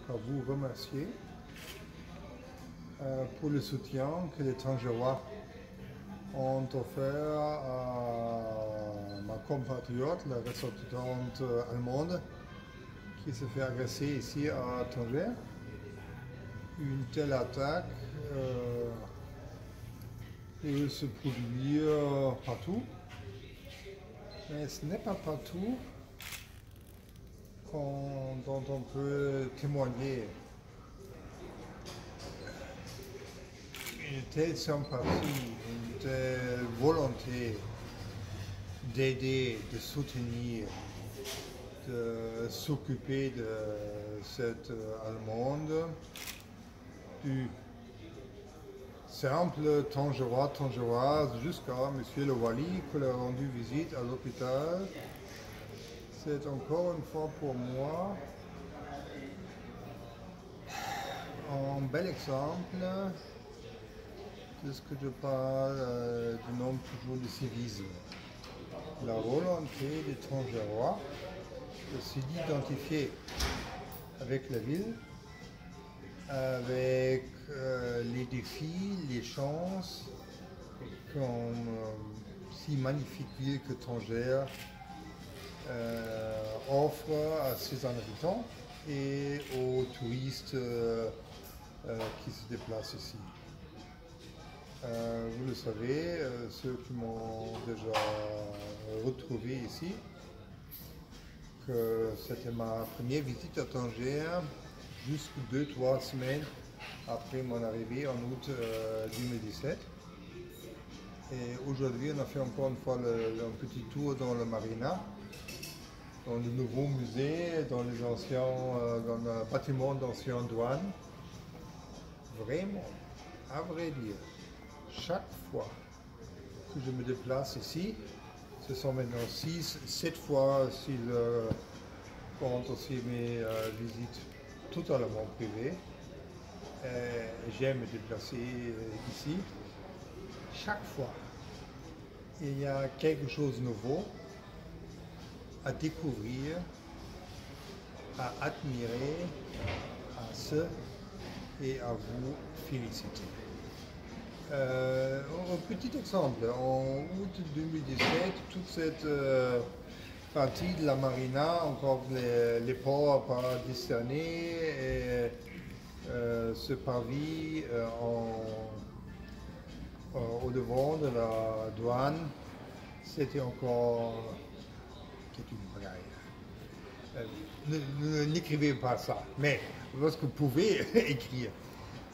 à vous remercier pour le soutien que les Tangérois ont offert à ma compatriote, la ressortissante allemande, qui se fait agresser ici à Tanger. Une telle attaque peut se produire partout, mais ce n'est pas partout dont on peut témoigner une telle sympathie, une telle volonté d'aider, de soutenir, de s'occuper de cette Allemande, du simple Tangérois, Tangéroise, jusqu'à M. le Wali qui a rendu visite à l'hôpital. C'est encore une fois pour moi un bel exemple de ce que je parle du nom toujours de civisme. La volonté des Tangérois de s'identifier avec la ville, avec les défis, les chances qu'une si magnifique ville que Tanger offre à ses habitants et aux touristes qui se déplacent ici. Vous le savez, ceux qui m'ont déjà retrouvé ici, que c'était ma première visite à Tanger, jusqu'à 2-3 semaines après mon arrivée en août 2017. Et aujourd'hui, on a fait encore une fois un petit tour dans le Marina, dans le nouveau musée, dans dans le bâtiment d'anciennes douanes. Vraiment, à vrai dire, chaque fois que je me déplace ici, ce sont maintenant 6-7 fois si je compte aussi mes visites totalement privées. J'aime me déplacer ici. Chaque fois, il y a quelque chose de nouveau à découvrir, à admirer, à se et à vous féliciter. Un petit exemple, en août 2017, toute cette partie de la marina, encore les ports pas discernés, et ce parvis au devant de la douane, c'était encore une bagaille. N'écrivez pas ça, mais lorsque vous pouvez écrire,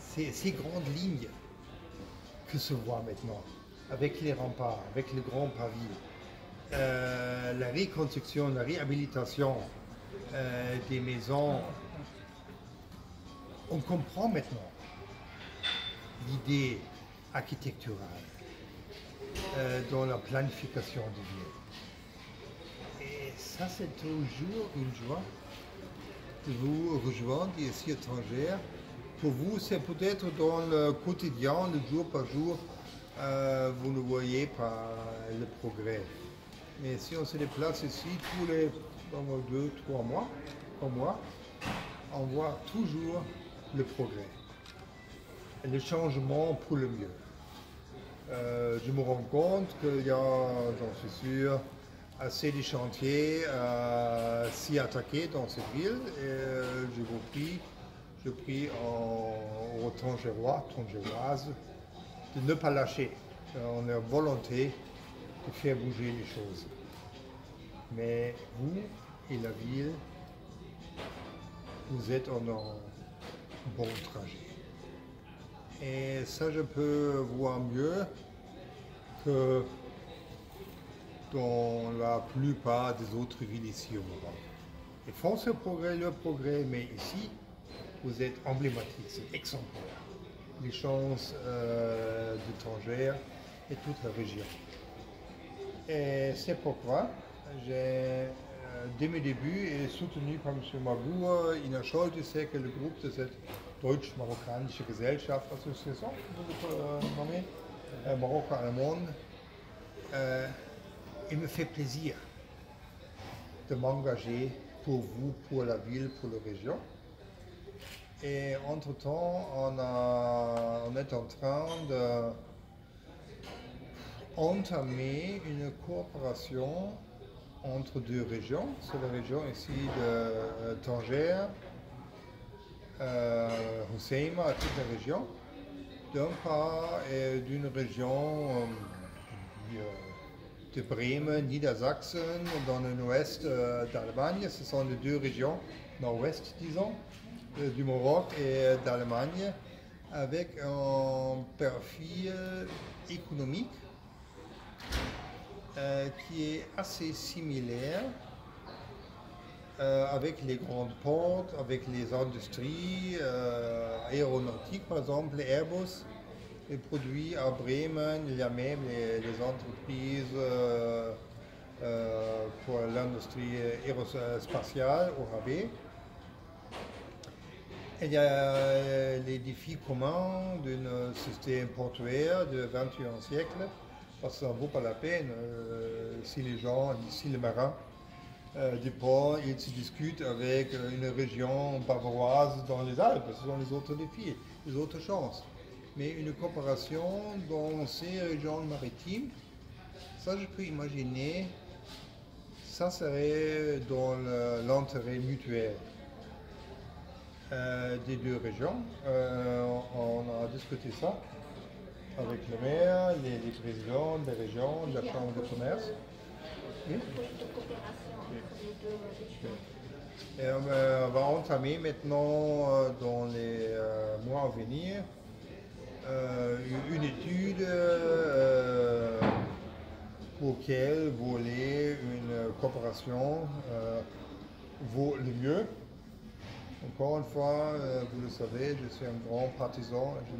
ces grandes lignes que se voit maintenant, avec les remparts, avec le grand pavis, la reconstruction, la réhabilitation des maisons, on comprend maintenant l'idée architecturale dans la planification des villes. Et ça, c'est toujours une joie de vous rejoindre ici à Tanger. Pour vous, c'est peut-être dans le quotidien, le jour par jour, vous ne voyez pas le progrès. Mais si on se déplace ici tous les 2-3 mois, on voit toujours le progrès, le changement pour le mieux. Je me rends compte qu'il y a, j'en suis sûr, assez de chantiers à s'y attaquer dans cette ville. Et je prie aux Tangérois, Tangéroises, de ne pas lâcher. On a volonté de faire bouger les choses. Mais vous et la ville, vous êtes en un bon trajet. Et ça, je peux voir mieux que dans la plupart des autres villes ici au Maroc. Ils font ce progrès, le progrès, mais ici, vous êtes emblématique, c'est exemplaire. Les chances de Tanger et toute la région. Et c'est pourquoi j'ai, dès mes débuts, et soutenu par M. Magour, Ina Scholtes, que le groupe de cette Deutsch-Marokkanische Gesellschaft, association, nommée, Maroc-Allemande, il me fait plaisir de m'engager pour vous, pour la ville, pour la région. Et entre-temps, on est en train d'entamer une coopération entre deux régions. C'est la région ici de Tanger, Hoceima, toute la région. D'un part, d'une région de Bremen, Niedersachsen, dans le nord-ouest d'Allemagne. Ce sont les deux régions, nord-ouest disons, du Maroc et d'Allemagne, avec un profil économique qui est assez similaire avec les grandes portes, avec les industries aéronautiques, par exemple Airbus est produit à Bremen, il y a même les entreprises pour l'industrie aérospatiale au Rabais. Il y a les défis communs d'un système portuaire du XXIe siècle, parce que ça ne vaut pas la peine si les gens, si les marins des ports, ils se discutent avec une région bavaroise dans les Alpes. Ce sont les autres défis, les autres chances. Mais une coopération dans ces régions maritimes, ça je peux imaginer, ça serait dans l'intérêt mutuel des deux régions. On a discuté ça avec le maire, les présidents des régions, de la Chambre de commerce. Oui. Et on va entamer maintenant, dans les mois à venir, une étude pour laquelle voler une coopération vaut le mieux. Encore une fois, vous le savez, je suis un grand partisan, je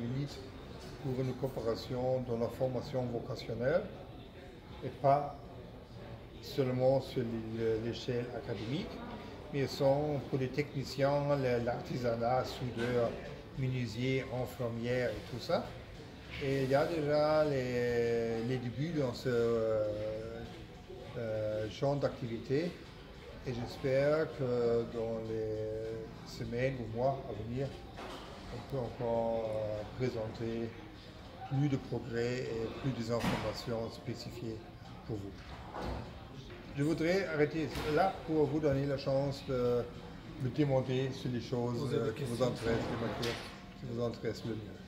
milite pour une coopération dans la formation vocationnelle et pas seulement sur l'échelle académique, mais sont pour les techniciens, l'artisanat, soudeurs, menuisiers, infirmières et tout ça. Et il y a déjà les débuts dans ce champ d'activité. Et j'espère que dans les semaines ou mois à venir, on peut encore présenter plus de progrès et plus d'informations spécifiées pour vous. Je voudrais arrêter là pour vous donner la chance de me demander sur les choses qui vous intéressent, qui vous intéressent le mieux.